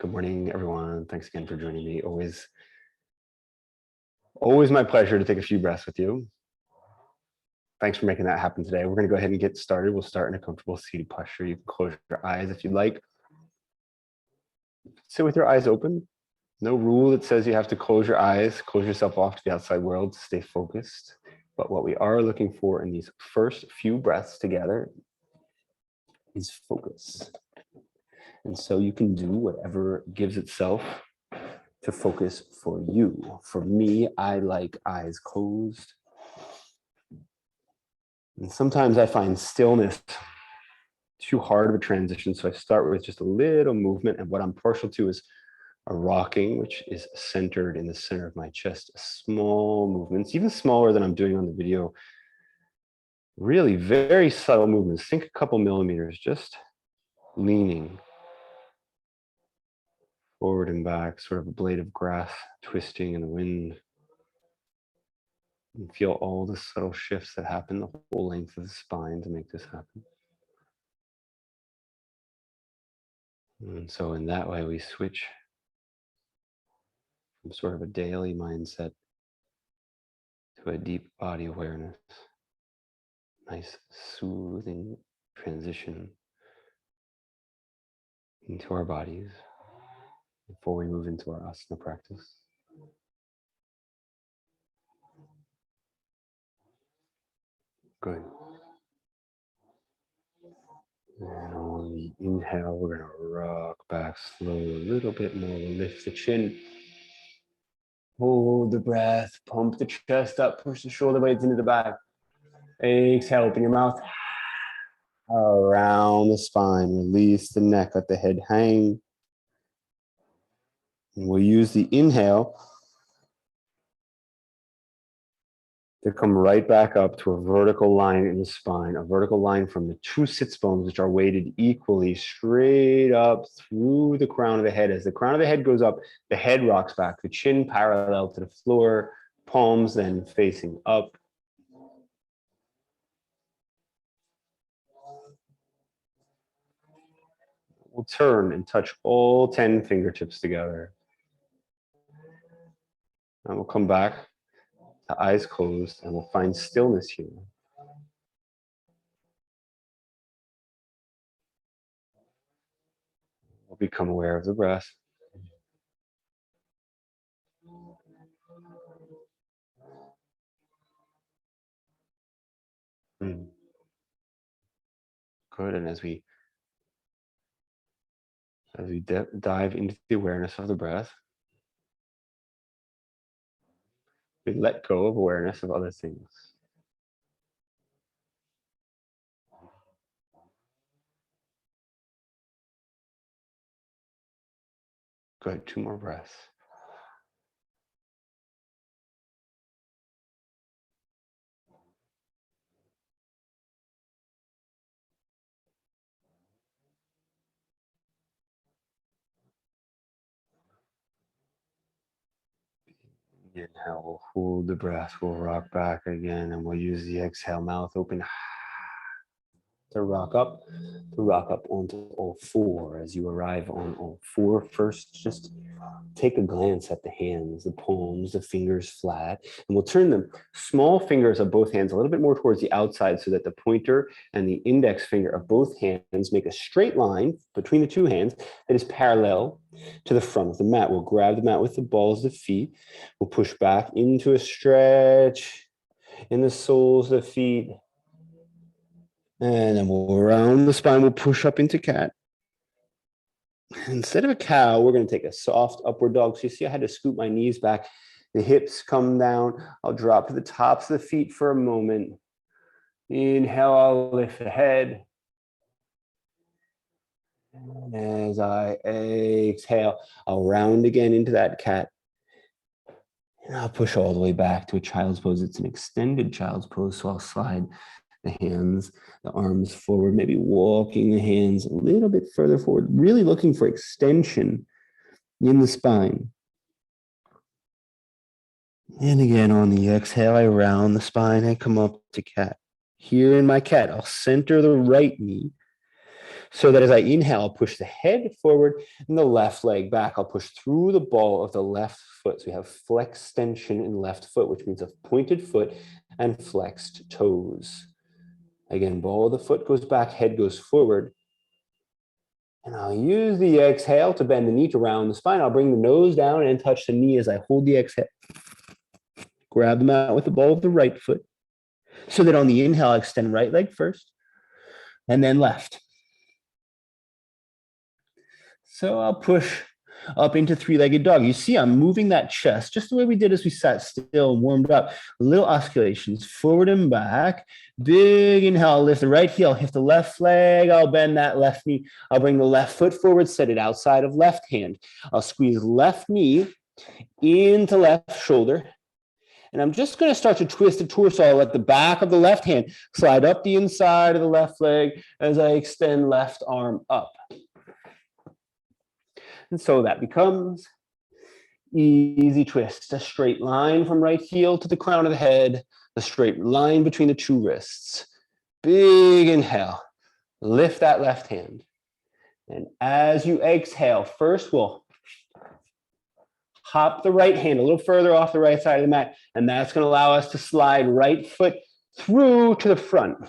Good morning, everyone. Thanks again for joining me. Always my pleasure to take a few breaths with you. Thanks for making that happen today. We're going to go ahead and get started. We'll start in a comfortable seated posture. You can close your eyes if you'd like. Sit with your eyes open. No rule that says you have to close your eyes, close yourself off to the outside world to stay focused. But what we are looking for in these first few breaths together is focus. And so you can do whatever gives itself to focus for you. For me, I like eyes closed. And sometimes I find stillness too hard of a transition. So I start with just a little movement. And what I'm partial to is a rocking, which is centered in the center of my chest. Small movements, even smaller than I'm doing on the video. Really very subtle movements. Think a couple millimeters, just leaning forward and back, sort of a blade of grass twisting in the wind. And feel all the subtle shifts that happen the whole length of the spine to make this happen. And so in that way, we switch from sort of a daily mindset to a deep body awareness. Nice, soothing transition into our bodies before we move into our asana practice. Good. And on the inhale, we're going to rock back slowly, a little bit more. We'll lift the chin. Hold the breath, pump the chest up, push the shoulder blades into the back. Exhale, open your mouth. Around the spine, release the neck, let the head hang. And we'll use the inhale to come right back up to a vertical line in the spine, a vertical line from the two sits bones, which are weighted equally straight up through the crown of the head. As the crown of the head goes up, the head rocks back, the chin parallel to the floor, palms then facing up. We'll turn and touch all 10 fingertips together. And we'll come back to eyes closed and we'll find stillness here. We'll become aware of the breath. Good, and as we dive into the awareness of the breath, we let go of awareness of other things. Good, 2 more breaths. Inhale, we'll hold the breath, we'll rock back again, and we'll use the exhale, mouth open. To rock up onto all 4. As you arrive on all 4, first just take a glance at the hands, the palms, the fingers flat, and we'll turn the small fingers of both hands a little bit more towards the outside so that the pointer and the index finger of both hands make a straight line between the 2 hands that is parallel to the front of the mat. We'll grab the mat with the balls of the feet. We'll push back into a stretch in the soles of the feet. And then we'll round the spine, we'll push up into cat. Instead of a cow, we're going to take a soft upward dog. So you see I had to scoop my knees back. The hips come down. I'll drop to the tops of the feet for a moment. Inhale, I'll lift the head. As I exhale, I'll round again into that cat. And I'll push all the way back to a child's pose. It's an extended child's pose, so I'll slide the hands, the arms forward, maybe walking the hands a little bit further forward, really looking for extension in the spine. And again, on the exhale, I round the spine, I come up to cat. Here in my cat, I'll center the right knee, So that as I inhale, I'll push the head forward and the left leg back. I'll push through the ball of the left foot. So we have flextension in left foot, which means a pointed foot and flexed toes. Again, ball of the foot goes back, head goes forward. And I'll use the exhale to bend the knee to round the spine. I'll bring the nose down and touch the knee as I hold the exhale. Grab the mat with the ball of the right foot. So that on the inhale, I extend right leg first and then left. So I'll push up into three-legged dog. You see, I'm moving that chest just the way we did as we sat still and warmed up. Little oscillations, forward and back. Big inhale, I'll lift the right heel, hit the left leg. I'll bend that left knee. I'll bring the left foot forward, set it outside of left hand. I'll squeeze left knee into left shoulder. And I'm just going to start to twist the torso. I'll let the back of the left hand slide up the inside of the left leg as I extend left arm up. And so that becomes easy twist, a straight line from right heel to the crown of the head, a straight line between the two wrists. Big inhale, lift that left hand. And as you exhale, first we'll hop the right hand a little further off the right side of the mat, and that's going to allow us to slide right foot through to the front.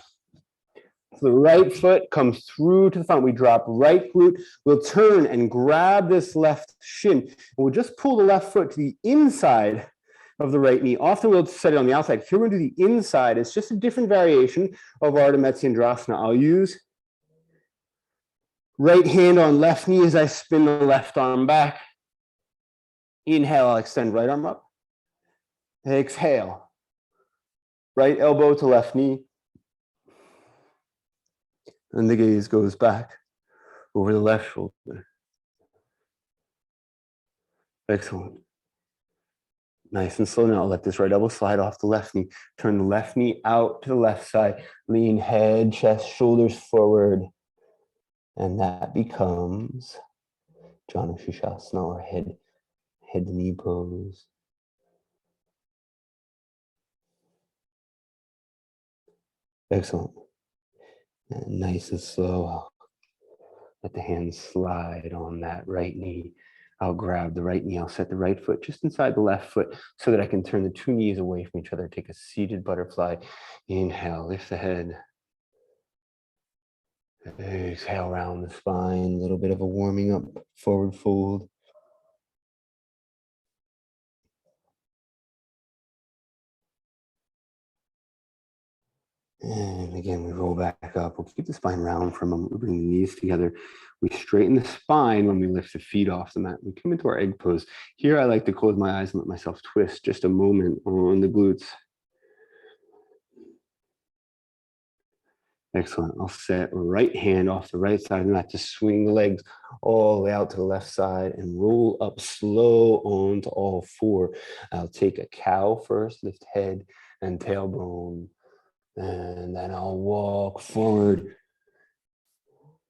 So the right foot comes through to the front. We drop right glute. We'll turn and grab this left shin. And we'll just pull the left foot to the inside of the right knee. Often we'll set it on the outside. Here we're going to do the inside. It's just a different variation of Ardha Matsyendrasana. I'll use right hand on left knee as I spin the left arm back. Inhale, I'll extend right arm up. Exhale. Right elbow to left knee. And the gaze goes back over the left shoulder. Excellent. Nice and slow now. I'll let this right elbow slide off the left knee. Turn the left knee out to the left side. Lean head, chest, shoulders forward. And that becomes Janu Sirsasana, or head to knee pose. Excellent. And nice and slow. I'll let the hands slide on that right knee. I'll grab the right knee. I'll set the right foot just inside the left foot so that I can turn the two knees away from each other. Take a seated butterfly. Inhale, lift the head. Exhale, round the spine. A little bit of a warming up, forward fold. And again, we roll back up. We'll keep the spine round for a moment. We bring the knees together. We straighten the spine when we lift the feet off the mat. We come into our egg pose. Here, I like to close my eyes and let myself twist just a moment on the glutes. Excellent. I'll set right hand off the right side of the mat to swing the legs all the way out to the left side and roll up slow onto all four. I'll take a cow first, lift head and tailbone. And then I'll walk forward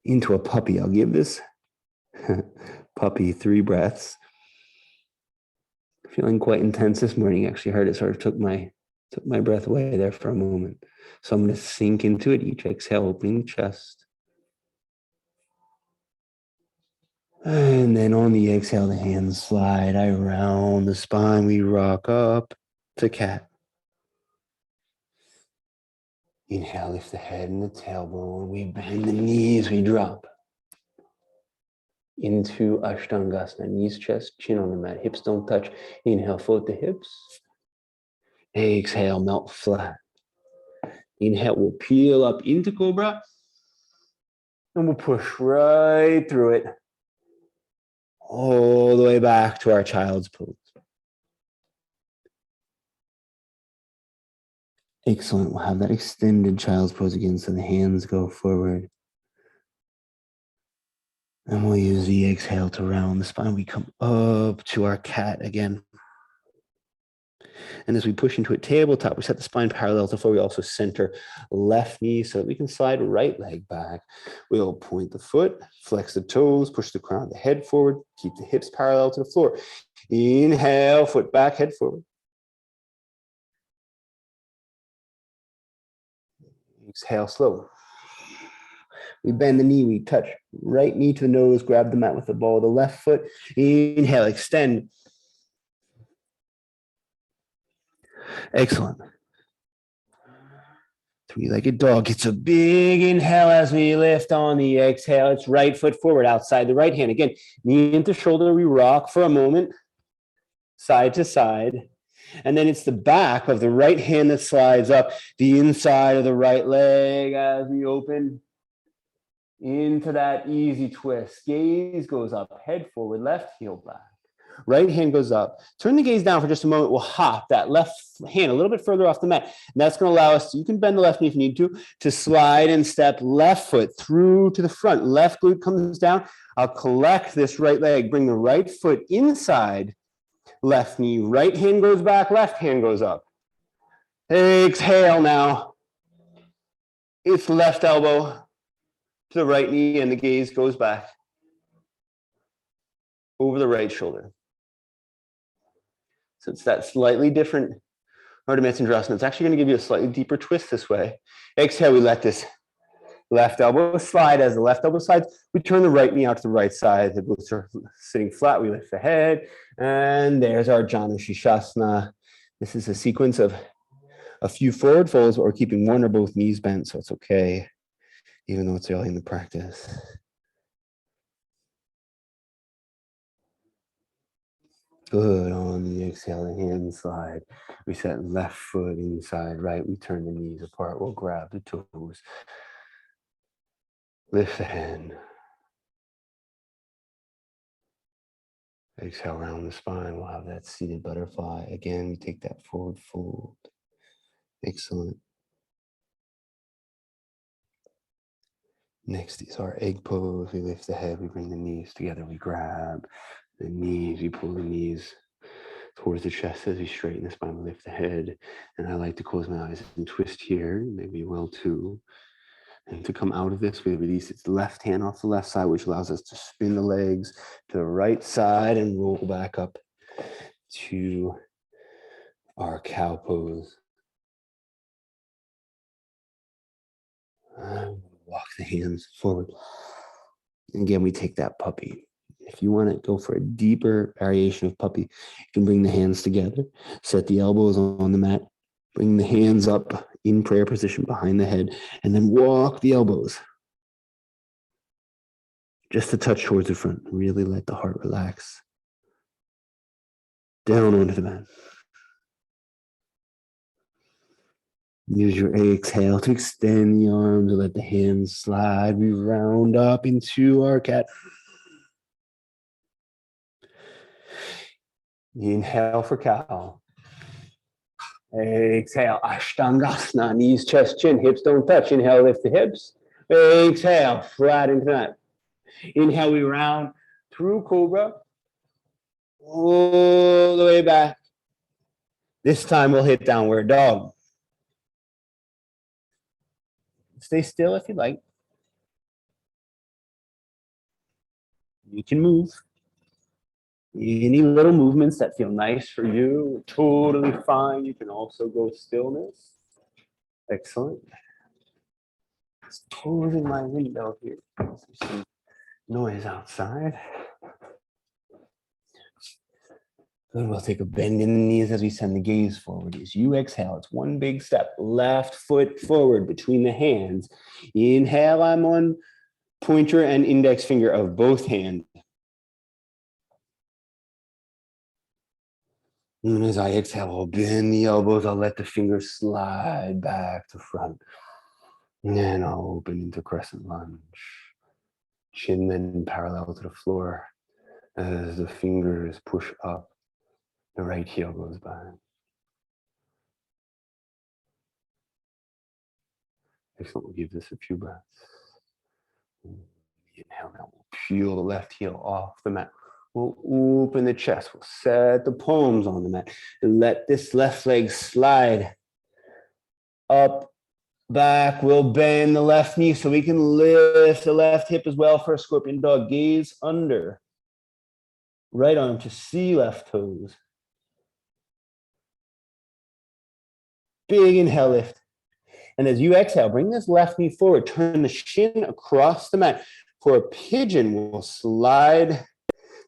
into a puppy. I'll give this puppy 3 breaths. Feeling quite intense this morning. Actually heard it sort of took my breath away there for a moment. So I'm going to sink into it. Each exhale, opening the chest. And then on the exhale, the hands slide around the spine. We rock up to cat. Inhale, lift the head and the tailbone. We bend the knees, we drop into Ashtangasana. Knees, chest, chin on the mat. Hips don't touch. Inhale, float the hips. Exhale, melt flat. Inhale, we'll peel up into Cobra. And we'll push right through it. All the way back to our child's pose. Excellent. We'll have that extended child's pose again, so the hands go forward. And we'll use the exhale to round the spine. We come up to our cat again. And as we push into a tabletop, we set the spine parallel to the floor. We also center left knee so that we can slide right leg back. We'll point the foot, flex the toes, push the crown of the head forward, keep the hips parallel to the floor. Inhale, foot back, head forward. Exhale, slow. We bend the knee, we touch right knee to the nose, grab the mat with the ball of the left foot. Inhale, extend. Excellent. Three-legged dog. It's a big inhale as we lift on the exhale. It's right foot forward, outside the right hand. Again, knee into shoulder. We rock for a moment, side to side. And then it's the back of the right hand that slides up the inside of the right leg as we open into that easy twist. Gaze goes up, head forward, left heel back. Right hand goes up. Turn the gaze down for just a moment. We'll hop that left hand a little bit further off the mat. And that's going to allow us, you can bend the left knee if you need to slide and step left foot through to the front. Left glute comes down. I'll collect this right leg, bring the right foot inside left knee. Right hand goes back, left hand goes up. Exhale now. It's left elbow to the right knee and the gaze goes back over the right shoulder. So it's that slightly different Ardha Matsyendrasana. It's actually going to give you a slightly deeper twist this way. Exhale, we let this left elbow slide. As the left elbow slides, we turn the right knee out to the right side. The glutes are sitting flat. We lift the head. And there's our Janu Shirshasana. This is a sequence of a few forward folds, but we're keeping one or both knees bent, so it's okay, even though it's early in the practice. Good. On the exhale, the hand slide. We set left foot inside, right. We turn the knees apart. We'll grab the toes. Lift the hand. Exhale around the spine. We'll have that seated butterfly. Again, we take that forward fold. Excellent. Next is our egg pose. We lift the head. We bring the knees together. We grab the knees. We pull the knees towards the chest as we straighten the spine. We lift the head. And I like to close my eyes and twist here. Maybe you will too. And to come out of this, we release its left hand off the left side, which allows us to spin the legs to the right side and roll back up to our cow pose. And walk the hands forward. And again, we take that puppy. If you want to go for a deeper variation of puppy, you can bring the hands together, set the elbows on the mat, bring the hands up in prayer position behind the head, and then walk the elbows just a touch towards the front. Really let the heart relax. Down onto the mat. Use your exhale to extend the arms and let the hands slide. We round up into our cat. Inhale for cow. Exhale, Ashtangasana, knees, chest, chin, hips don't touch. Inhale, lift the hips. Exhale, flat into that. Inhale, we round through cobra, all the way back. This time we'll hit downward dog. Stay still if you like. You can move. Any little movements that feel nice for you, totally fine. You can also go stillness. Excellent. It's closing my window here. There's some noise outside. Good. We'll take a bend in the knees as we send the gaze forward. As you exhale, it's one big step. Left foot forward between the hands. Inhale, I'm on pointer and index finger of both hands. And as I exhale, I'll bend the elbows. I'll let the fingers slide back to front. And then I'll open into crescent lunge. Chin then parallel to the floor as the fingers push up. The right heel goes back. Excellent. We'll give this a few breaths. Inhale now. We'll peel the left heel off the mat. We'll open the chest. We'll set the palms on the mat. And let this left leg slide up, back. We'll bend the left knee so we can lift the left hip as well for a scorpion dog. Gaze under. Right arm to see left toes. Big inhale, lift. And as you exhale, bring this left knee forward, turn the shin across the mat. For a pigeon, we'll slide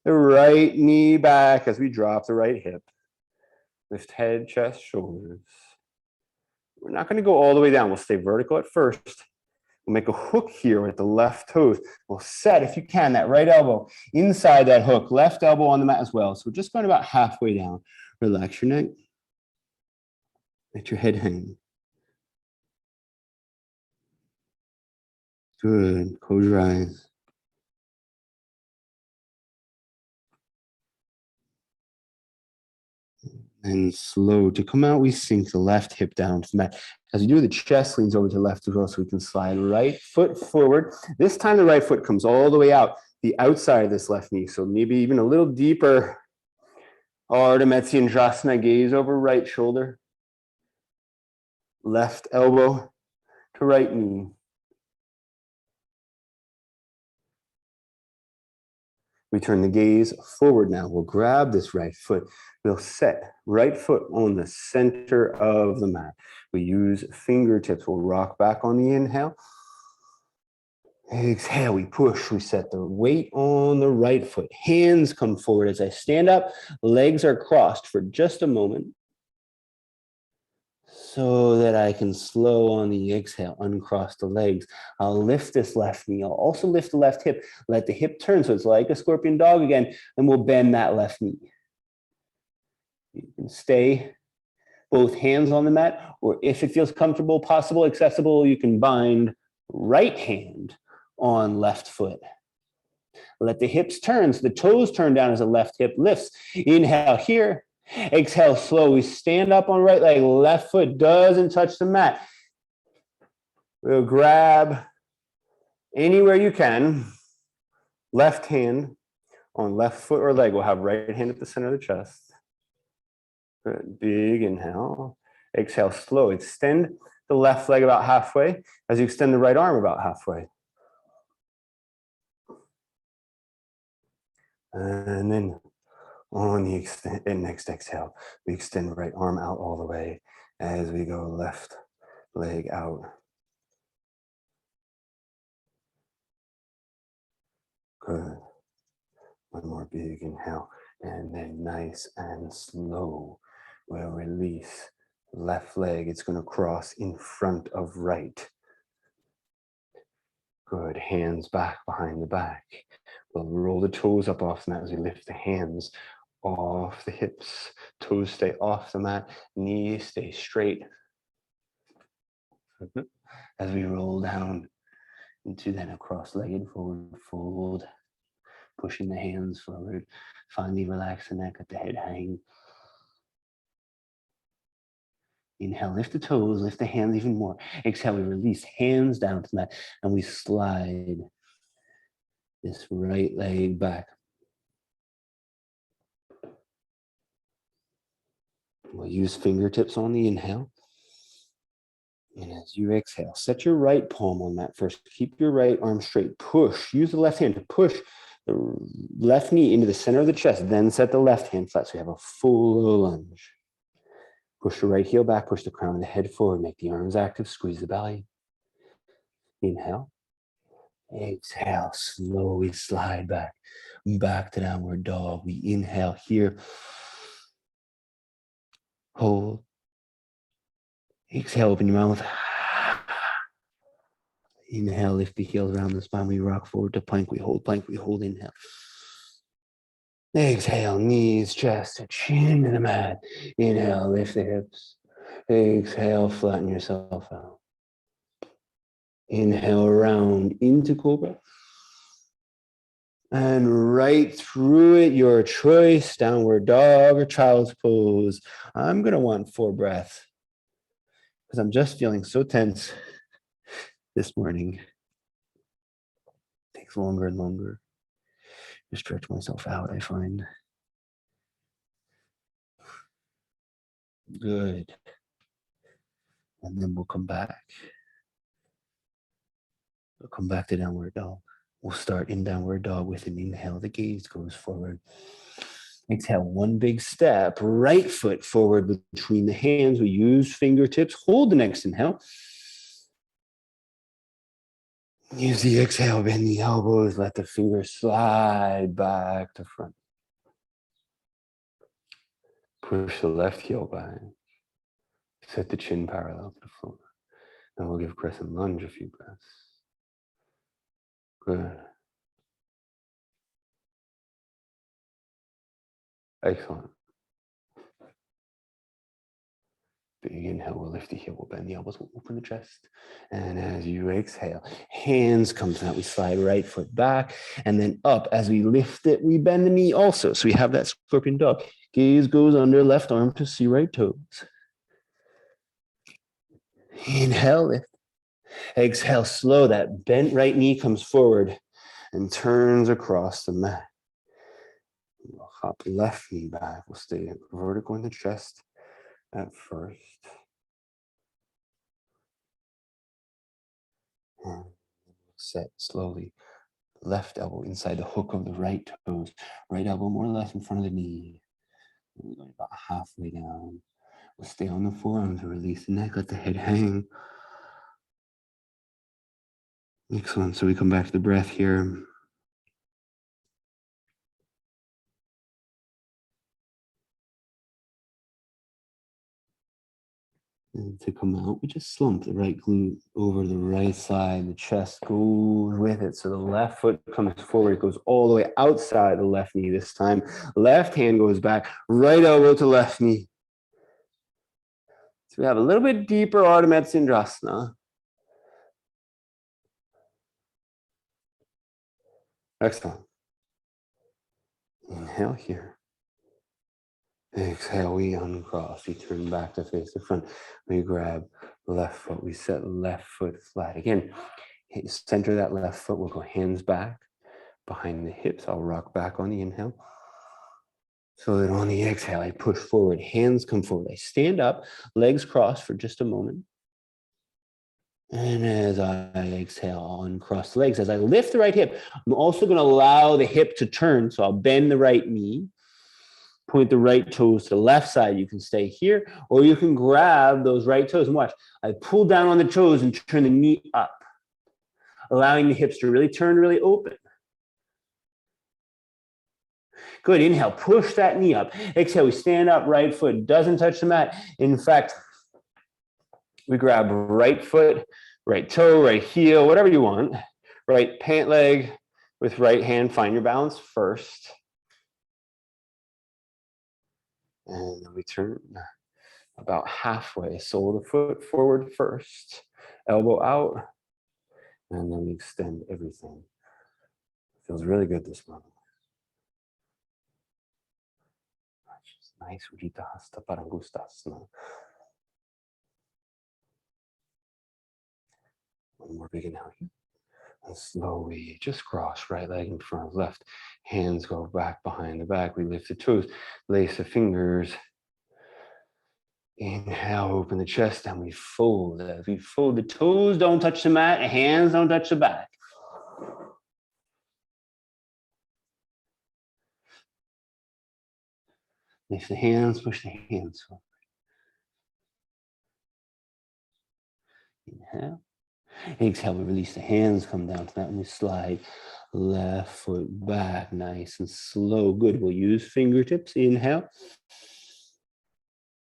the right knee back as we drop the right hip. Lift head, chest, shoulders. We're not going to go all the way down. We'll stay vertical at first. We'll make a hook here with the left toes. We'll set, if you can, that right elbow inside that hook, left elbow on the mat as well. So we're just going about halfway down. Relax your neck. Let your head hang. Good. Close your eyes. And slow to come out, we sink the left hip down to the mat. As you do, the chest leans over to the left as well, so we can slide right foot forward. This time the right foot comes all the way out the outside of this left knee, so maybe even a little deeper. Ardha Metsyendrasana, gaze over right shoulder. Left elbow to right knee. We turn the gaze forward now. We'll grab this right foot. We'll set right foot on the center of the mat. We use fingertips. We'll rock back on the inhale. Exhale, we push. We set the weight on the right foot. Hands come forward as I stand up. Legs are crossed for just a moment so that I can slow on the exhale, uncross the legs. I'll lift this left knee. I'll also lift the left hip. Let the hip turn so it's like a scorpion dog again, and we'll bend that left knee. You can stay both hands on the mat, or if it feels comfortable, possible, accessible, you can bind right hand on left foot. Let the hips turn, so the toes turn down as the left hip lifts. Inhale here. Exhale, slow. We stand up on right leg. Left foot doesn't touch the mat. We'll grab anywhere you can. Left hand on left foot or leg. We'll have right hand at the center of the chest. Good. Big inhale. Exhale, slow. Extend the left leg about halfway as you extend the right arm about halfway. And then on the next exhale, we extend the right arm out all the way as we go left leg out. Good. One more big inhale, and then nice and slow. We'll release left leg. It's going to cross in front of right. Good. Hands back behind the back. We'll roll the toes up off the mat as we lift the hands off the hips. Toes stay off the mat. Knees stay straight. As we roll down into then a cross-legged forward fold. Pushing the hands forward. Finally relax the neck, let the head hang. Inhale, lift the toes, lift the hands even more. Exhale, we release hands down to the mat and we slide this right leg back. We'll use fingertips on the inhale. And as you exhale, set your right palm on that first. Keep your right arm straight. Push. Use the left hand to push the left knee into the center of the chest. Then set the left hand flat so you have a full lunge. Push the right heel back. Push the crown of the head forward. Make the arms active. Squeeze the belly. Inhale. Exhale. Slowly slide back. Back to downward dog. We inhale here. Hold. Exhale, open your mouth. Inhale, lift the heels around the spine. We rock forward to plank. We hold, inhale. Exhale, knees, chest, chin to the mat. Inhale, lift the hips. Exhale, flatten yourself out. Inhale, round into cobra. And right through it, your choice, downward dog or child's pose. I'm going to want 4 breaths because I'm just feeling so tense this morning. It takes longer and longer to stretch myself out, I find. Good. And then we'll come back. We'll come back to downward dog. We'll start in downward dog with an inhale. The gaze goes forward. Exhale, one big step. Right foot forward between the hands. We use fingertips. Hold the next inhale. Use the exhale, bend the elbows, let the fingers slide back to front. Push the left heel back. Set the chin parallel to the floor. And we'll give crescent lunge a few breaths. Good. Excellent. Big inhale, we'll lift the heel, we'll bend the elbows, we'll open the chest. And as you exhale, hands comes out, we slide right foot back and then up. As we lift it, we bend the knee also. So we have that scorpion dog. Gaze goes under, left arm to see right toes. Inhale, lift. Exhale, slow. That bent right knee comes forward and turns across the mat. We'll hop left knee back. We'll stay vertical in the chest at first. And set slowly. Left elbow inside the hook of the right toes. Right elbow more or less in front of the knee. We're going about halfway down. We'll stay on the forearms and release the neck. Let the head hang. Excellent. So we come back to the breath here. And to come out, we just slump the right glute over the right side. The chest goes with it. So the left foot comes forward. It goes all the way outside the left knee this time. Left hand goes back. Right elbow to left knee. So we have a little bit deeper Ardha Matsyendrasana. Excellent. Inhale here. Exhale, we uncross. We turn back to face the front. We grab left foot. We set left foot flat. Again, center that left foot. We'll go hands back behind the hips. I'll rock back on the inhale. So that on the exhale, I push forward. Hands come forward. I stand up, legs crossed for just a moment. And as I exhale, I'll uncross the legs. As I lift the right hip, I'm also going to allow the hip to turn. So I'll bend the right knee. Point the right toes to the left side. You can stay here, or you can grab those right toes and watch. I pull down on the toes and turn the knee up, allowing the hips to really turn, really open. Good, inhale, push that knee up. Exhale, we stand up, right foot doesn't touch the mat. In fact, we grab right foot, right toe, right heel, whatever you want. Right pant leg with right hand, find your balance first. And then we turn about halfway. Sole of the foot forward first, elbow out, and then we extend everything. Feels really good this morning. Nice, Ujjita Hasta Padangusthasana. One more big inhale here. And slowly just cross right leg in front of left. Hands go back behind the back. We lift the toes, lace the fingers. Inhale, open the chest, and we fold. As we fold, the toes don't touch the mat, hands don't touch the back. Lift the hands, push the hands forward. Inhale. Exhale, we release the hands, come down to that, and we slide left foot back, nice and slow. Good. We'll use fingertips. Inhale.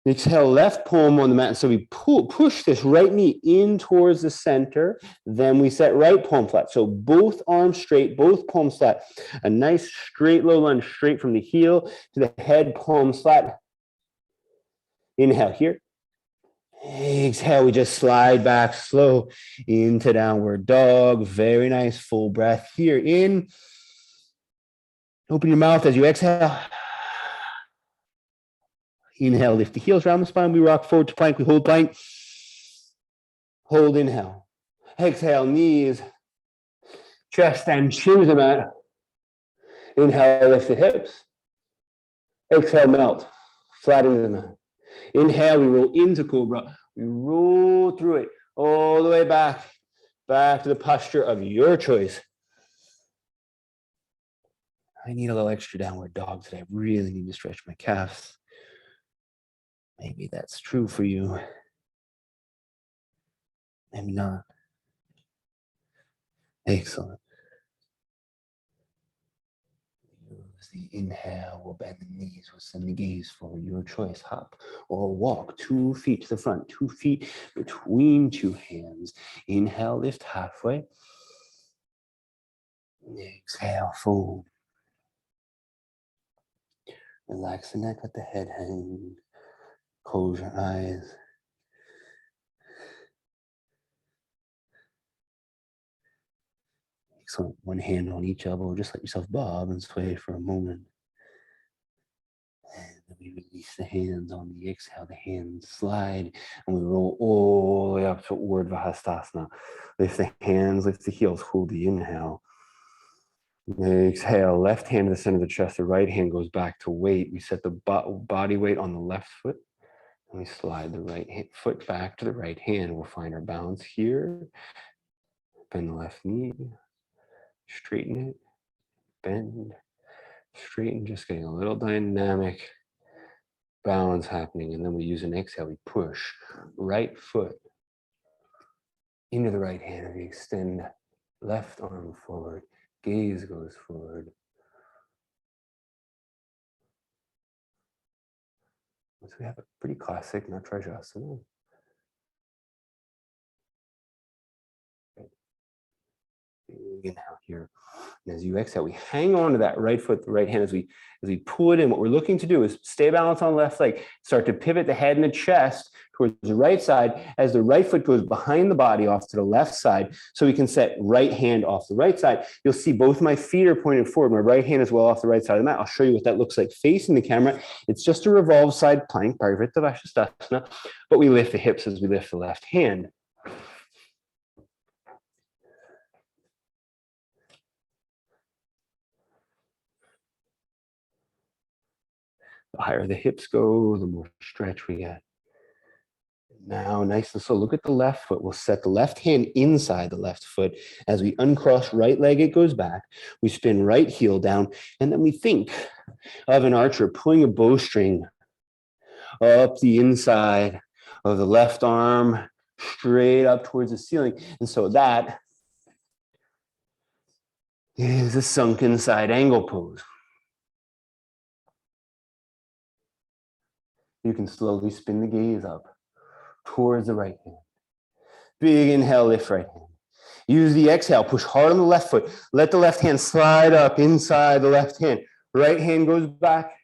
Exhale, left palm on the mat. So we push this right knee in towards the center. Then we set right palm flat. So both arms straight, both palms flat. A nice straight low lunge straight from the heel to the head, palms flat. Inhale here. Exhale, we just slide back slow into downward dog. Very nice, full breath here. In. Open your mouth as you exhale. Inhale, lift the heels around the spine. We rock forward to plank. We hold plank. Hold, inhale. Exhale, knees, chest, and chin to the mat. Inhale, lift the hips. Exhale, melt. Flat into the mat. Inhale, we roll into cobra. We roll through it all the way back to the posture of your choice. I need a little extra downward dog today. I really need to stretch my calves. Maybe that's true for you. Maybe not. Excellent. Use the inhale, we'll bend the knees, we'll send the gaze forward, your choice, hop or walk, 2 feet to the front, 2 feet between 2 hands. Inhale, lift halfway. Exhale, fold. Relax the neck, let the head hang. Close your eyes. Excellent. One hand on each elbow, just let yourself bob and sway for a moment. And then we release the hands on the exhale. The hands slide and we roll all the way up to Urdhva Hastasana. Lift the hands, lift the heels, hold the inhale. Exhale, left hand to the center of the chest, the right hand goes back to weight. We set the body weight on the left foot. And we slide the right foot back to the right hand. We'll find our balance here. Bend the left knee. Straighten it. Bend. Straighten. Just getting a little dynamic balance happening. And then we use an exhale. We push right foot into the right hand. We extend left arm forward. Gaze goes forward. So we have a pretty classic Natarajasana. Inhale here. And as you exhale, we hang on to that right foot, the right hand as we pull it in. What we're looking to do is stay balanced on the left leg, start to pivot the head and the chest towards the right side as the right foot goes behind the body off to the left side. So we can set right hand off the right side. You'll see both my feet are pointed forward. My right hand is well off the right side of the mat. I'll show you what that looks like facing the camera. It's just a revolved side plank, Parivritta Vashisthasana, but we lift the hips as we lift the left hand. The higher the hips go, the more stretch we get. Now, nice and slow, look at the left foot. We'll set the left hand inside the left foot. As we uncross right leg, it goes back. We spin right heel down, and then we think of an archer pulling a bowstring up the inside of the left arm, straight up towards the ceiling. And so that is a sunken side angle pose. You can slowly spin the gaze up towards the right hand. Big inhale, lift right hand. Use the exhale, push hard on the left foot. Let the left hand slide up inside the left hand. Right hand goes back.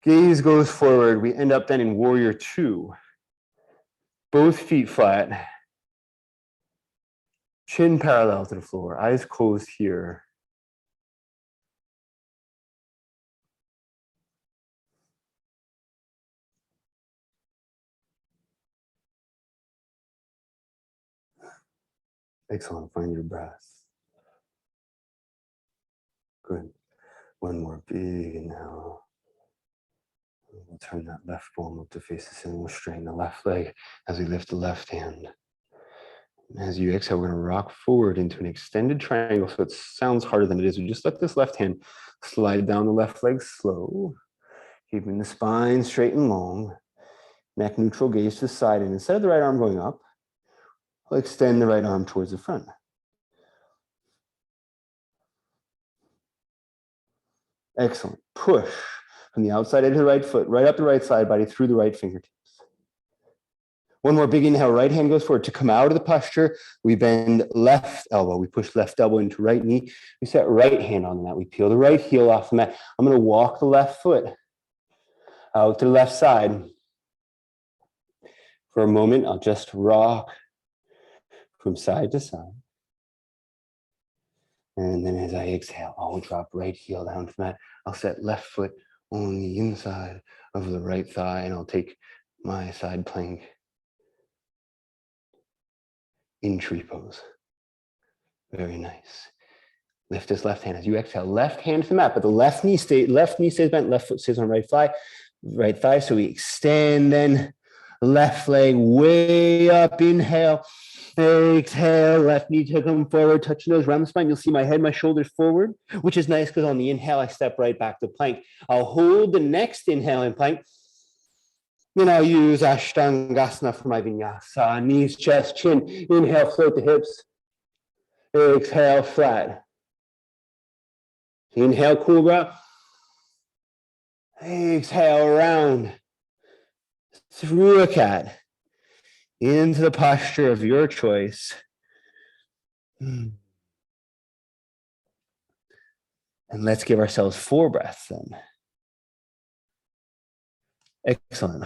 Gaze goes forward. We end up then in warrior two. Both feet flat. Chin parallel to the floor. Eyes closed here. Excellent. Find your breath. Good. One more big inhale. We'll turn that left palm up to face the ceiling. We'll straighten the left leg as we lift the left hand. As you exhale, we're going to rock forward into an extended triangle. So it sounds harder than it is. We just let this left hand slide down the left leg slow, keeping the spine straight and long. Neck neutral, gaze to the side. And instead of the right arm going up, we'll extend the right arm towards the front. Excellent. Push from the outside edge of the right foot, right up the right side body through the right fingertips. One more big inhale, right hand goes forward. To come out of the posture, we bend left elbow. We push left elbow into right knee. We set right hand on the mat. We peel the right heel off the mat. I'm going to walk the left foot out to the left side. For a moment, I'll just rock from side to side. And then as I exhale, I'll drop right heel down to the mat. I'll set left foot on the inside of the right thigh, and I'll take my side plank in tree pose. Very nice. Lift this left hand as you exhale. Left hand to the mat, but the left knee stays bent, left foot stays on right thigh. So we extend, then left leg way up. Inhale. Exhale, left knee to come forward, touch nose around the spine. You'll see my head, my shoulders forward, which is nice because on the inhale, I step right back to plank. I'll hold the next inhale in plank. Then I'll use Ashtangasana for my vinyasa. Knees, chest, chin. Inhale, float the hips. Exhale, flat. Inhale, cobra. Exhale, round. Through a cat. Into the posture of your choice. And let's give ourselves 4 breaths then. Excellent.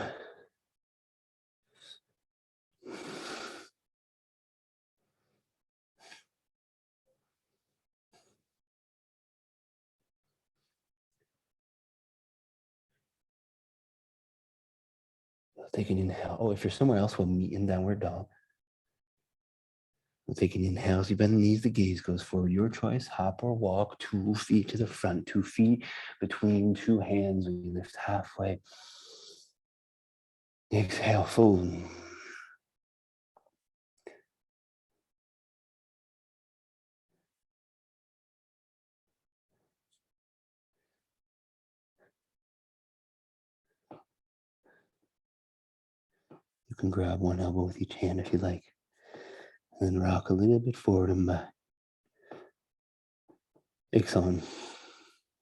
Take an inhale. Oh, if you're somewhere else, we'll meet in downward dog. We'll take an inhale. As you bend the knees, the gaze goes forward. Your choice, hop or walk, 2 feet to the front, 2 feet between 2 hands. We lift halfway. Exhale, fold. You can grab one elbow with each hand if you like. And then rock a little bit forward and back. Excellent.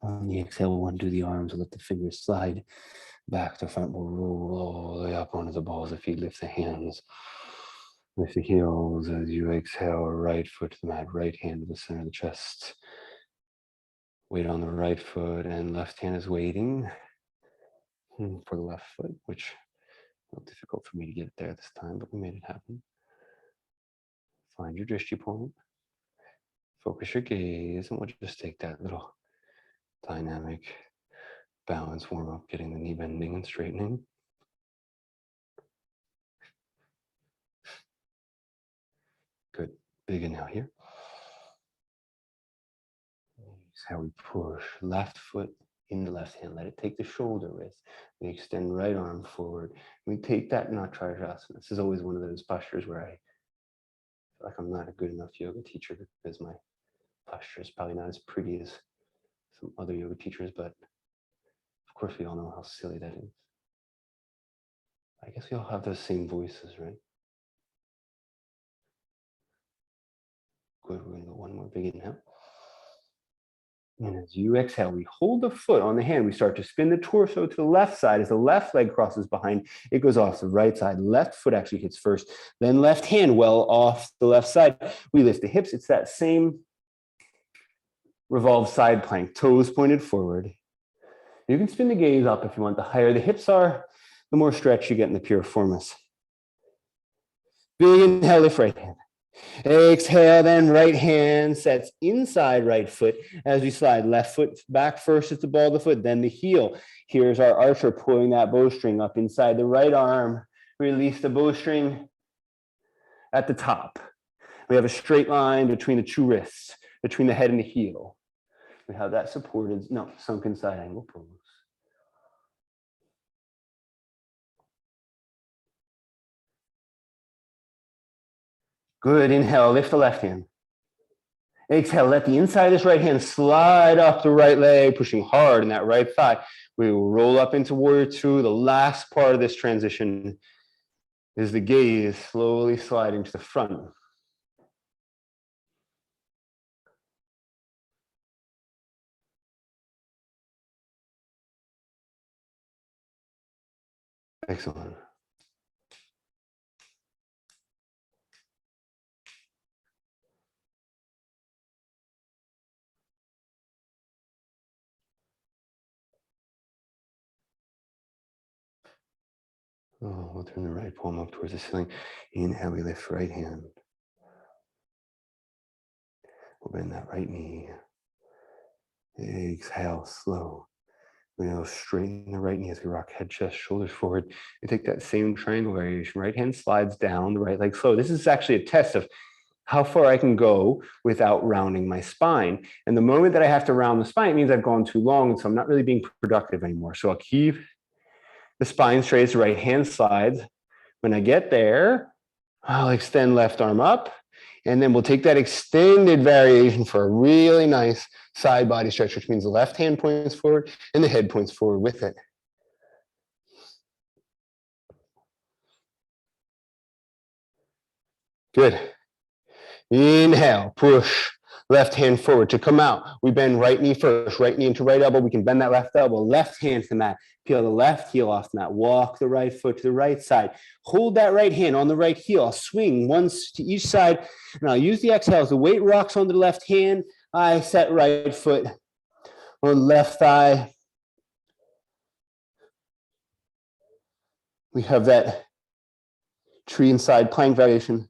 On the exhale, we'll undo the arms. We'll let the fingers slide back to front. We'll roll all the way up onto the balls of feet. Lift the hands. Lift the heels as you exhale. Right foot to the mat. Right hand to the center of the chest. Weight on the right foot and left hand is waiting for the left foot, which a little difficult for me to get there this time, but we made it happen. Find your drishti point. Focus your gaze, and we'll just take that little dynamic balance warm up, getting the knee bending and straightening. Good. Big inhale here. How we push left foot in the left hand. Let it take the shoulder width. We extend right arm forward. We take that Natarajasana. This is always one of those postures where I feel like I'm not a good enough yoga teacher because my posture is probably not as pretty as some other yoga teachers, but of course we all know how silly that is. I guess we all have those same voices, right? Good, we're gonna go one more big inhale. And as you exhale, we hold the foot on the hand. We start to spin the torso to the left side. As the left leg crosses behind, it goes off the right side. Left foot actually hits first, then left hand well off the left side. We lift the hips. It's that same revolved side plank, toes pointed forward. You can spin the gaze up if you want. The higher the hips are, the more stretch you get in the piriformis. Big inhale, lift right hand. Exhale, then right hand sets inside right foot as we slide. Left foot back first at the ball of the foot, then the heel. Here's our archer pulling that bowstring up inside the right arm. Release the bowstring at the top. We have a straight line between the 2 wrists, between the head and the heel. We have that supported, sunken side angle pose. Good, inhale, lift the left hand. Exhale, let the inside of this right hand slide up the right leg, pushing hard in that right thigh. We will roll up into warrior 2. The last part of this transition is the gaze slowly sliding to the front. Excellent. Oh, we'll turn the right palm up towards the ceiling. Inhale, we lift right hand. We'll bend that right knee. Exhale, slow. We'll straighten the right knee as we rock head, chest, shoulders forward. You take that same triangle variation. Right hand slides down, the right leg slow. This is actually a test of how far I can go without rounding my spine. And the moment that I have to round the spine, it means I've gone too long, and so I'm not really being productive anymore. So I'll keep the spine straight as the right hand slides. When I get there, I'll extend left arm up, and then we'll take that extended variation for a really nice side body stretch, which means the left hand points forward and the head points forward with it. Good. Inhale, push. Left hand forward to come out. We bend right knee first, right knee into right elbow. We can bend that left elbow, left hand to the mat. Peel the left heel off the mat. Walk the right foot to the right side. Hold that right hand on the right heel. I'll swing once to each side. And I'll use the exhale as the weight rocks onto the left hand. I set right foot on left thigh. We have that tree and side plank variation,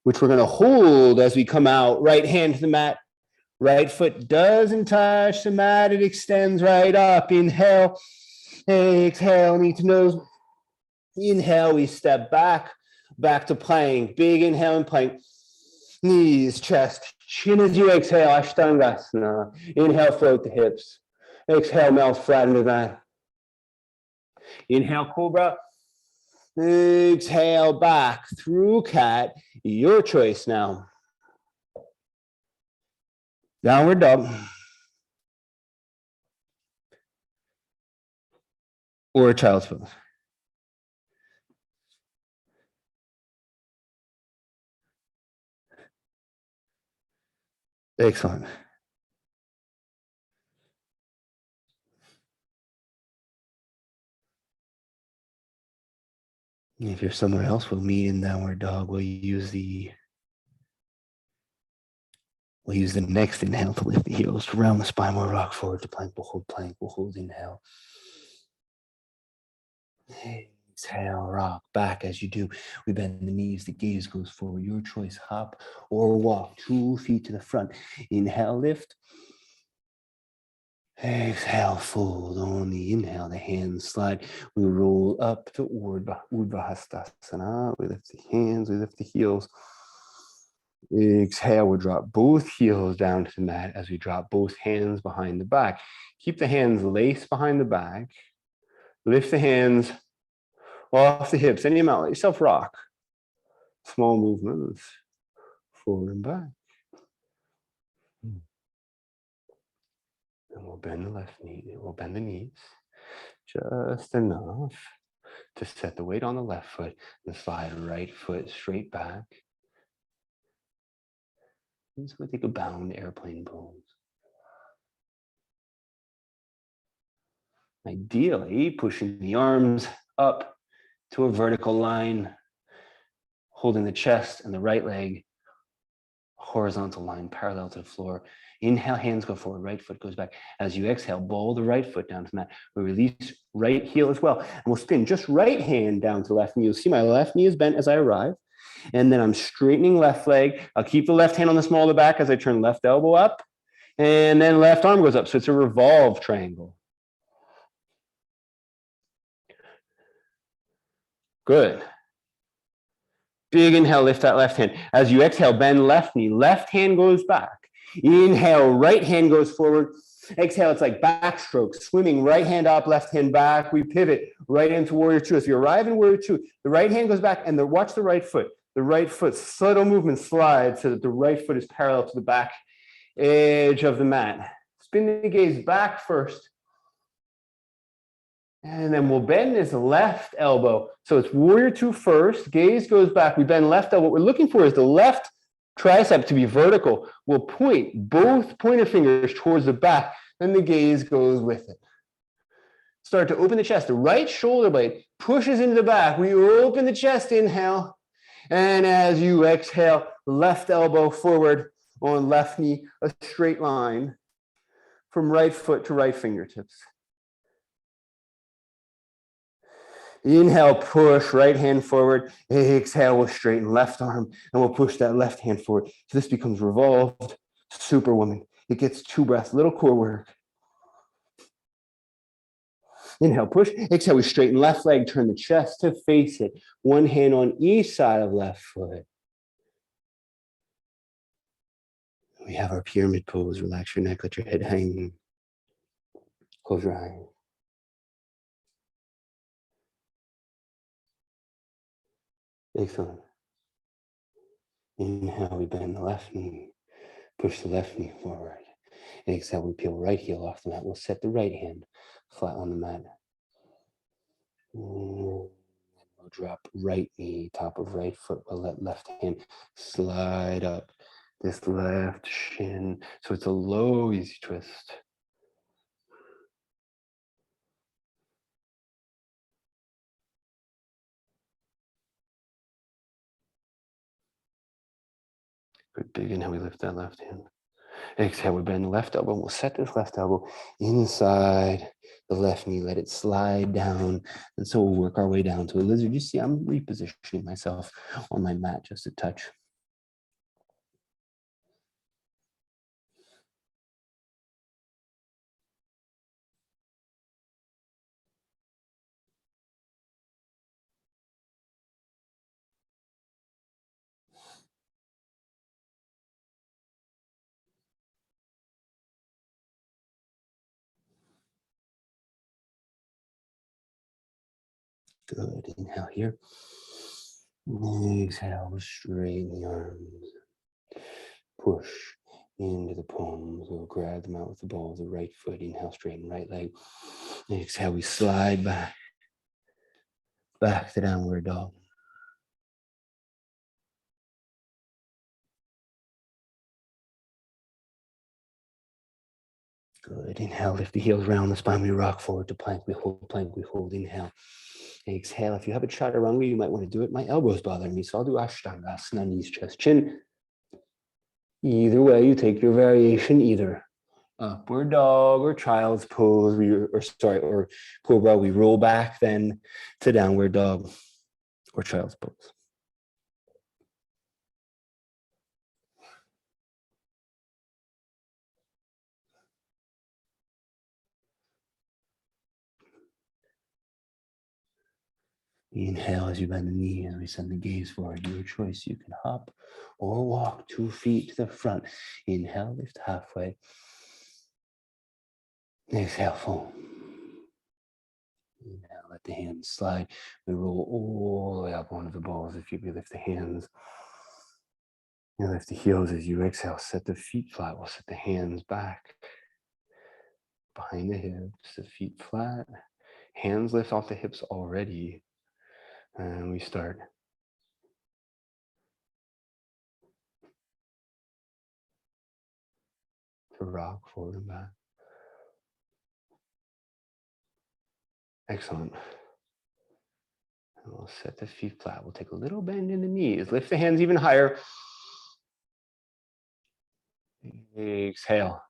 which we're going to hold as we come out. Right hand to the mat. Right foot doesn't touch the mat. It extends right up. Inhale. Exhale, knee to nose. Inhale, we step back to plank. Big inhale and plank. Knees, chest, chin as you exhale. Ashtangasana. Inhale, float the hips. Exhale, melt flat into that. Inhale, cobra. Exhale, back through cat. Your choice now. Downward dog. Or child's pose. Excellent. If you're somewhere else, we'll meet in downward dog. We'll use the next inhale to lift the heels, to round the spine. We'll rock forward to plank. We'll hold plank. We'll hold inhale. Exhale, rock back as you do. We bend the knees, the gaze goes forward. Your choice, hop or walk. 2 feet to the front. Inhale, lift. Exhale, fold. On the inhale, the hands slide. We roll up to Urdhva Hastasana. We lift the hands, we lift the heels. Exhale, we'll drop both heels down to the mat as we drop both hands behind the back. Keep the hands laced behind the back. Lift the hands off the hips, any amount, let yourself rock. Small movements, forward and back. And we'll bend the left knee, we'll bend the knees just enough to set the weight on the left foot and slide right foot straight back. And so we take a bound airplane pose. Ideally, pushing the arms up to a vertical line, holding the chest and the right leg horizontal line parallel to the floor. Inhale, hands go forward, right foot goes back. As you exhale, ball the right foot down to the mat. We release right heel as well. And we'll spin just right hand down to the left knee. You'll see my left knee is bent as I arrive. And then I'm straightening left leg. I'll keep the left hand on the small of the back as I turn left elbow up. And then left arm goes up. So it's a revolved triangle. Good. Big inhale, lift that left hand. As you exhale, bend left knee. Left hand goes back. Inhale, right hand goes forward. Exhale, it's like backstroke, swimming, right hand up, left hand back. We pivot right into warrior two. As you arrive in warrior two, the right hand goes back and watch the right foot. The right foot, subtle movement slides so that the right foot is parallel to the back edge of the mat. Spin the gaze back first. And then we'll bend this left elbow. So it's warrior two first, gaze goes back, we bend left elbow. What we're looking for is the left tricep to be vertical. We'll point both pointer fingers towards the back, then the gaze goes with it. Start to open the chest. The right shoulder blade pushes into the back. We open the chest, inhale. And as you exhale, left elbow forward on left knee, a straight line from right foot to right fingertips. Inhale, push right hand forward. Exhale, we'll straighten left arm and we'll push that left hand forward. So this becomes revolved superwoman. It gets 2 breaths, little core work. Inhale, push. Exhale, we straighten left leg, turn the chest to face it. One hand on each side of left foot. We have our pyramid pose. Relax your neck, let your head hang. Close your eyes. Excellent. Inhale, we bend the left knee, push the left knee forward. Exhale, we peel right heel off the mat. We'll set the right hand flat on the mat. We'll We'll drop right knee, top of right foot. We'll let left hand slide up this left shin. So it's a low, easy twist. Good, big inhale, we lift that left hand. Exhale, we bend the left elbow. We'll set this left elbow inside the left knee. Let it slide down. And so we'll work our way down to a lizard. You see, I'm repositioning myself on my mat just a touch. Good. Inhale here. Exhale, straighten the arms. Push into the palms. We'll grab them out with the ball of the right foot. Inhale, straighten right leg. Exhale, we slide back to downward dog. Good. Inhale, lift the heels round the spine. We rock forward to plank. We hold plank. We hold. Inhale. Exhale. If you have a chaturanga, you might want to do it. My elbow's bothering me, so I'll do Ashtangasana, knees, chest, chin. Either way, you take your variation, either upward dog or child's pose, or cobra. We roll back then to downward dog or child's pose. Inhale as you bend the knee and we send the gaze forward. Your choice. You can hop or walk 2 feet to the front. Inhale, lift halfway. Exhale, fold. Inhale, let the hands slide. We roll all the way up onto the balls. If you lift the hands, you lift the heels as you exhale. Set the feet flat. We'll set the hands back behind the hips. The feet flat. Hands lift off the hips already. And we start. To rock forward and back. Excellent. And we'll set the feet flat. We'll take a little bend in the knees. Lift the hands even higher. Exhale.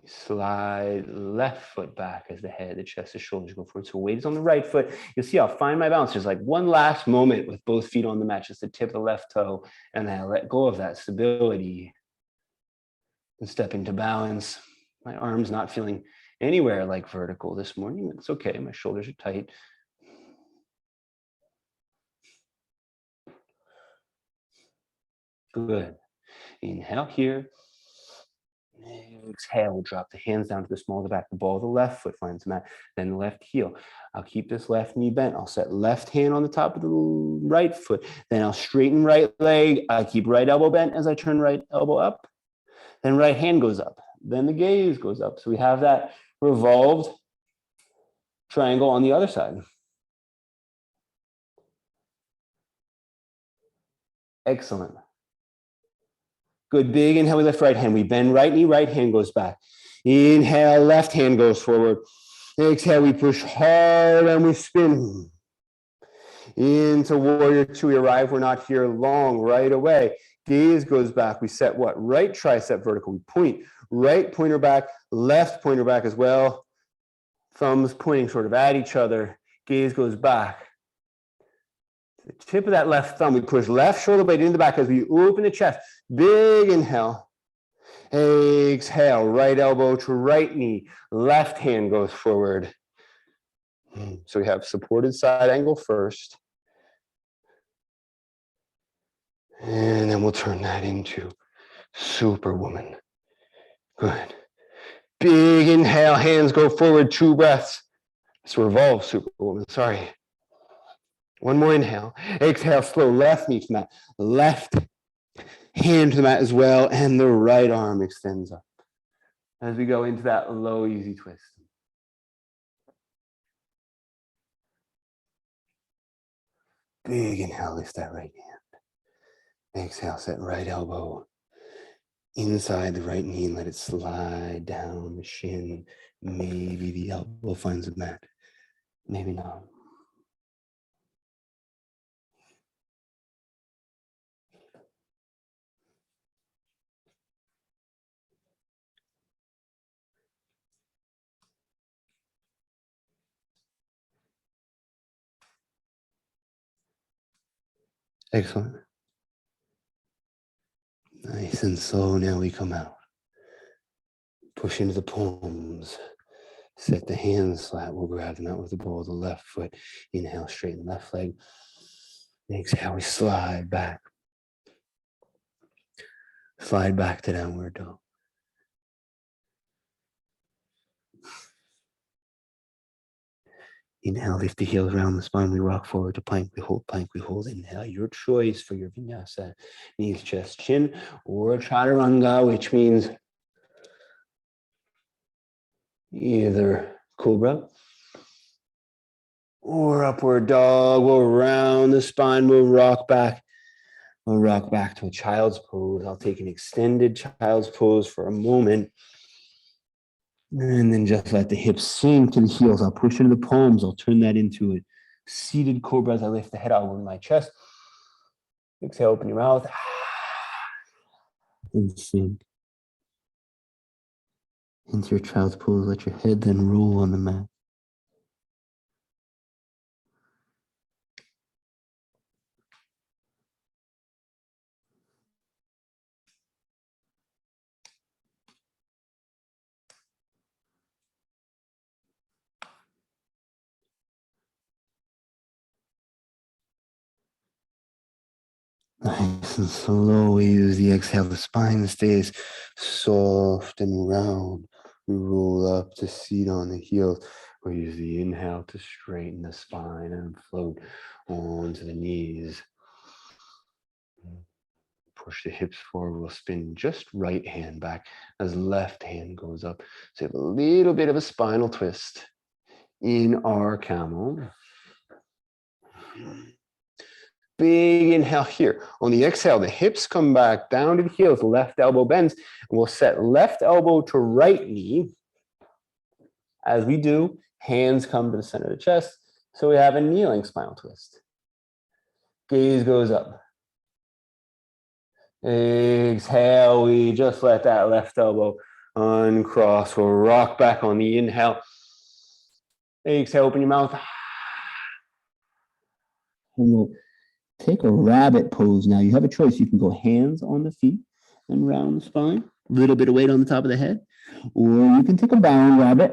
Slide left foot back as the head, the chest, the shoulders go forward. So weight is on the right foot. You'll see I'll find my balance. There's like one last moment with both feet on the mat, just the tip of the left toe, and then I let go of that stability and step into balance. My arms not feeling anywhere like vertical this morning. It's okay. My shoulders are tight. Good. Inhale here. Exhale, we'll drop the hands down to the small of the back. The ball of the left foot finds the mat, then the left heel. I'll keep this left knee bent. I'll set left hand on the top of the right foot. Then I'll straighten right leg. I keep right elbow bent as I turn right elbow up. Then right hand goes up. Then the gaze goes up. So we have that revolved triangle on the other side. Excellent. Good, big inhale, we lift right hand. We bend right knee, right hand goes back. Inhale, left hand goes forward. Exhale, we push hard and we spin. Into warrior two, we arrive. We're not here long right away. Gaze goes back. We set what? Right tricep vertical. We point. Right pointer back, left pointer back as well. Thumbs pointing sort of at each other. Gaze goes back. The tip of that left thumb, we push left shoulder blade into the back as we open the chest. Big inhale. Exhale, right elbow to right knee. Left hand goes forward. So we have supported side angle first. And then we'll turn that into Superwoman. Good. Big inhale, hands go forward, 2 breaths. Let's revolve Superwoman, sorry. One more inhale. Exhale, slow left knee to the mat. Left hand to the mat as well. And the right arm extends up as we go into that low, easy twist. Big inhale, lift that right hand. Exhale, set right elbow inside the right knee and let it slide down the shin. Maybe the elbow finds a mat. Maybe not. Excellent. Nice and slow. Now we come out. Push into the palms. Set the hands flat. We'll grab them out with the ball of the left foot. Inhale, straighten left leg. Exhale, we slide back. Slide back to downward dog. Inhale, lift the heels around the spine. We rock forward to plank. We hold plank. We hold. Inhale, your choice for your vinyasa. Knees, chest, chin, or chaturanga, which means either cobra or upward dog. We'll round the spine. We'll rock back. We'll rock back to a child's pose. I'll take an extended child's pose for a moment. And then just let the hips sink to the heels. I'll push into the palms. I'll turn that into a seated cobra as I lift the head out over my chest. Exhale, open your mouth. And sink into your child's pose. Let your head then roll on the mat. Nice and slow. We use the exhale. The spine stays soft and round. We roll up to seat on the heels. We use the inhale to straighten the spine and float onto the knees. Push the hips forward. We'll spin just right hand back as left hand goes up. So you have a little bit of a spinal twist in our camel. Big inhale here. On the exhale, the hips come back down to the heels, left elbow bends, and we'll set left elbow to right knee. As we do, hands come to the center of the chest. So we have a kneeling spinal twist. Gaze goes up. Exhale, we just let that left elbow uncross. We'll rock back on the inhale. Exhale, open your mouth. And we'll take a rabbit pose now. You have a choice. You can go hands on the feet and round the spine. A little bit of weight on the top of the head. Or you can take a bound rabbit.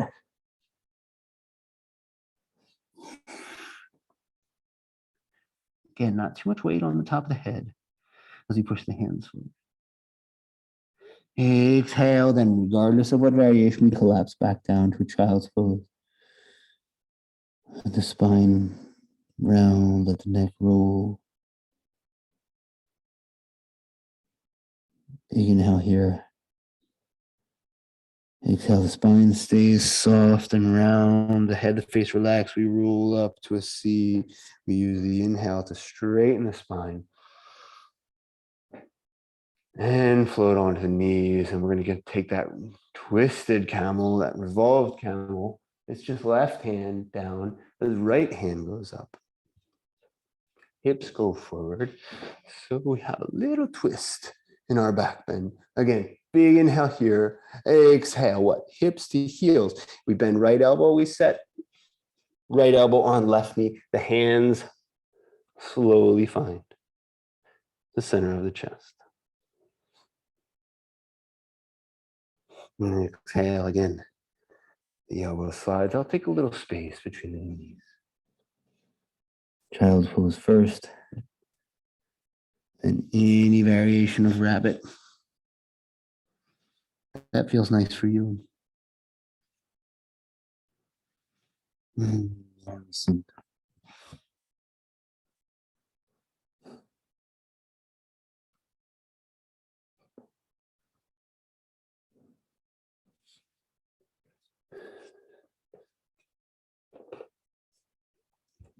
Again, not too much weight on the top of the head as you push the hands forward. Exhale, then regardless of what variation, we collapse back down to a child's pose. Let the spine round, let the neck roll. Big inhale here. Exhale, the spine stays soft and round. The head, the face relaxed. We roll up to a C. We use the inhale to straighten the spine. And float onto the knees. And we're going to take that twisted camel, that revolved camel. It's just left hand down as right hand goes up. Hips go forward. So we have a little twist in our back bend. Again, big inhale here. Exhale, what? Hips to heels. We bend right elbow, we set right elbow on left knee. The hands slowly find the center of the chest. And exhale again. The elbow slides. I'll take a little space between the knees. Child's pose first. Then any variation of rabbit. That feels nice for you.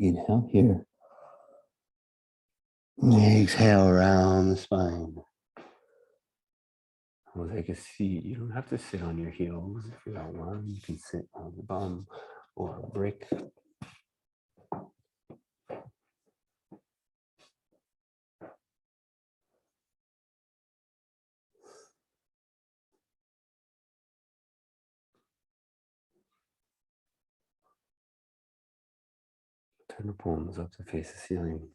Inhale here. Exhale around the spine. We'll take a seat. You don't have to sit on your heels if you don't want. You can sit on the bum or a brick. Turn the palms up to face the ceiling.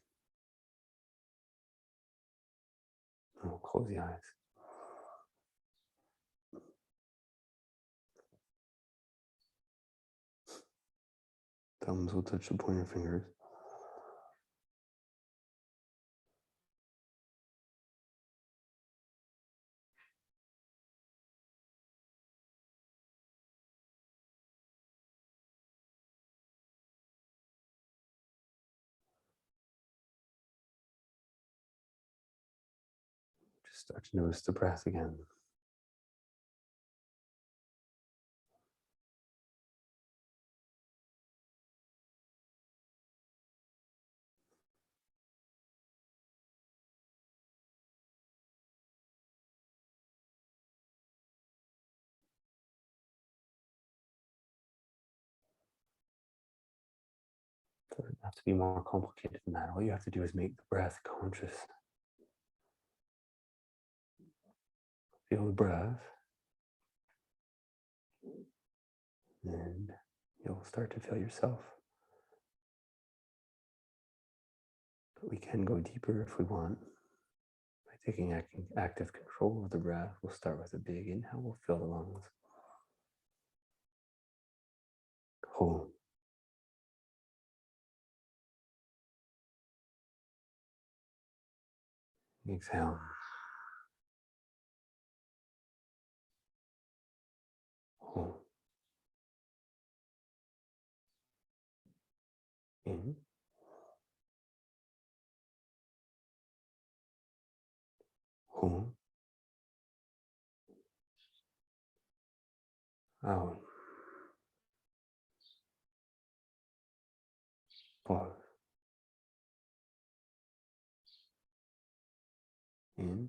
Oh, close the eyes. Thumbs will touch the pointer fingers. Just start to notice the breath again. It doesn't have to be more complicated than that. All you have to do is make the breath conscious. Feel the breath. And you'll start to feel yourself. But we can go deeper if we want. By taking active control of the breath, we'll start with a big inhale. We'll fill the lungs. Hold. Exhale. Hold. In. Hold. Out. Pause. In.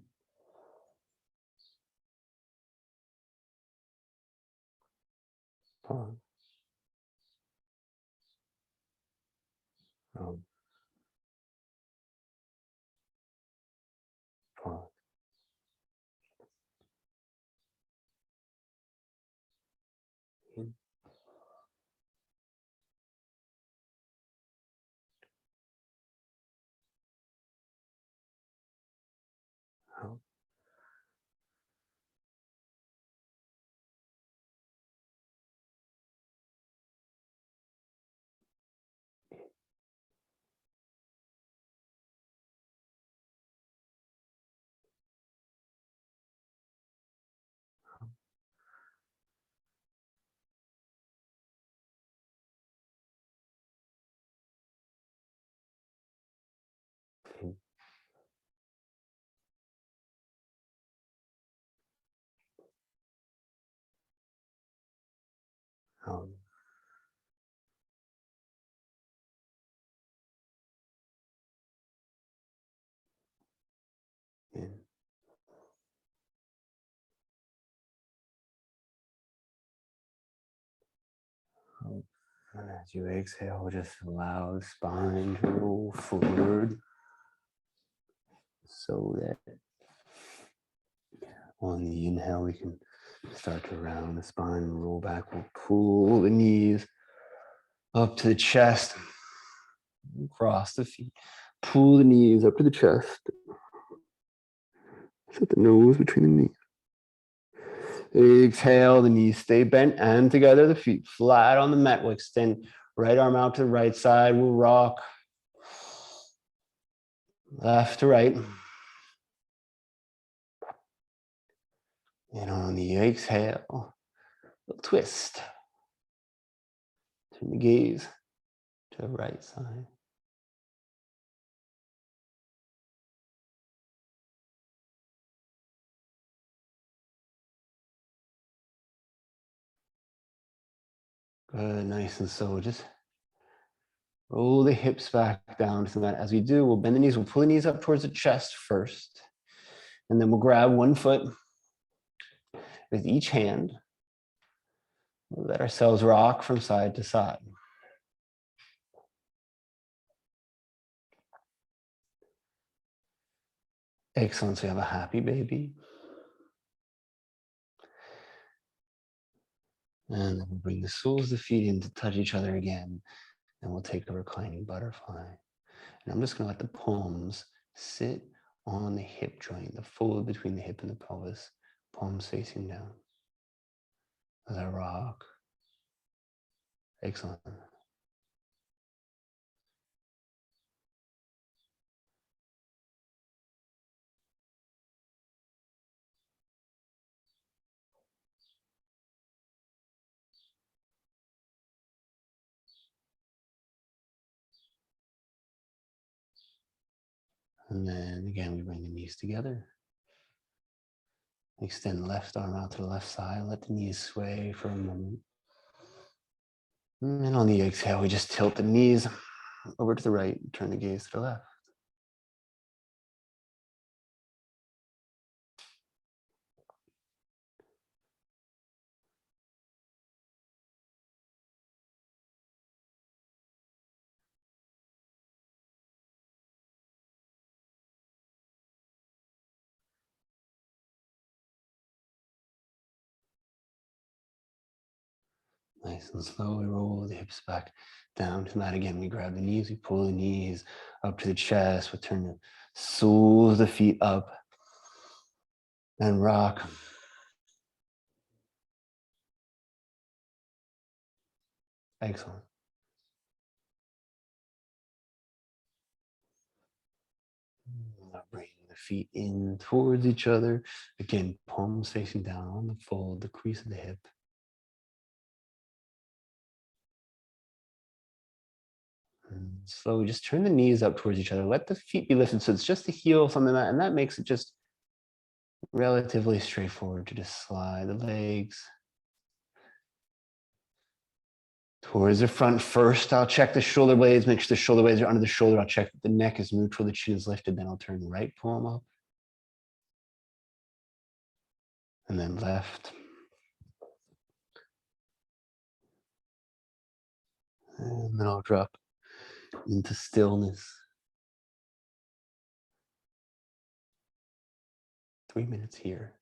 Pause. Out. Pause. In. Out. In. Out. In. Out. And as you exhale, just allow the spine to roll forward so that on the inhale, we can start to round the spine and roll back. We'll pull the knees up to the chest, cross the feet, pull the knees up to the chest. Set the nose between the knees. Exhale, the knees stay bent and together, the feet flat on the mat. We'll extend right arm out to the right side. We'll rock left to right. And on the exhale, we'll twist. Turn the gaze to the right side. Good, nice and slow. Just Roll the hips back down to the mat. As we do, we'll bend the knees. We'll pull the knees up towards the chest first. And then we'll grab one foot with each hand. We'll let ourselves rock from side to side. Excellent. So we have a happy baby. And then we'll bring the soles of the feet in to touch each other again. And we'll take a reclining butterfly. And I'm just going to let the palms sit on the hip joint, the fold between the hip and the pelvis, palms facing down. As I rock. Excellent. And then again, we bring the knees together. Extend the left arm out to the left side. Let the knees sway for a moment. And on the exhale, we just tilt the knees over to the right, turn the gaze to the left. Nice and slowly roll the hips back down to the mat again. We grab the knees, we pull the knees up to the chest. We turn the soles of the feet up and rock. Excellent. Now bring the feet in towards each other. Again, palms facing down on the fold, the crease of the hip. And slowly just turn the knees up towards each other. Let the feet be lifted. So it's just the heel from the mat, and that makes it just relatively straightforward to just slide the legs towards the front first. I'll check the shoulder blades, make sure the shoulder blades are under the shoulder. I'll check that the neck is neutral, the chin is lifted. Then I'll turn the right palm up. And then left. And then I'll drop into stillness. 3 minutes here.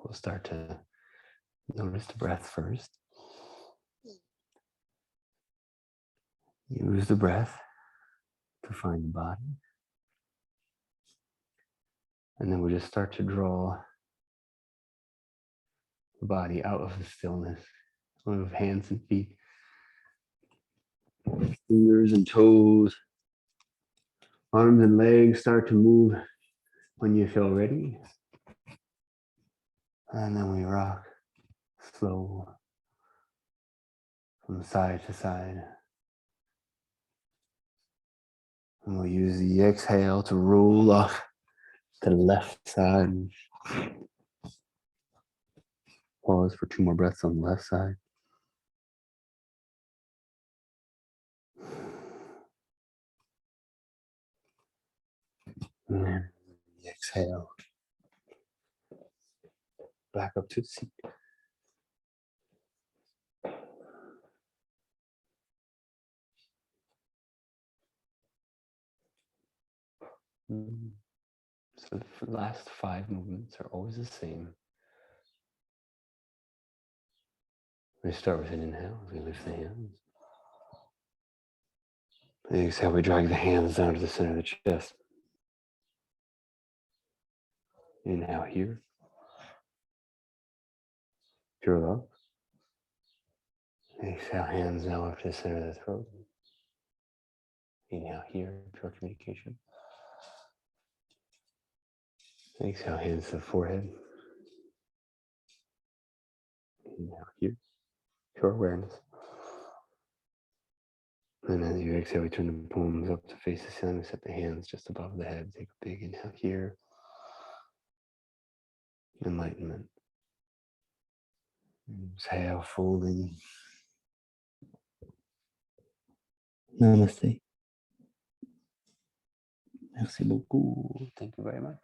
we'll start to notice the breath first. Use the breath to find the body. And then we'll just start to draw the body out of the stillness. Move hands and feet, fingers and toes, arms and legs start to move when you feel ready. And then we rock slow from side to side. And we'll use the exhale to roll off to the left side. Pause for 2 more breaths on the left side. And then exhale. Back up to the seat. So the last 5 movements are always the same. We start with an inhale as we lift the hands. And exhale, we drag the hands down to the center of the chest. Inhale here. Curl up. Exhale, hands now up to the center of the throat. Inhale here, pure communication. Exhale, hands to the forehead. Inhale here, pure awareness. And as you exhale, we turn the palms up to face the ceiling. We set the hands just above the head. Take a big inhale here. Enlightenment. Exhale, folding. Namaste. Merci beaucoup. Thank you very much.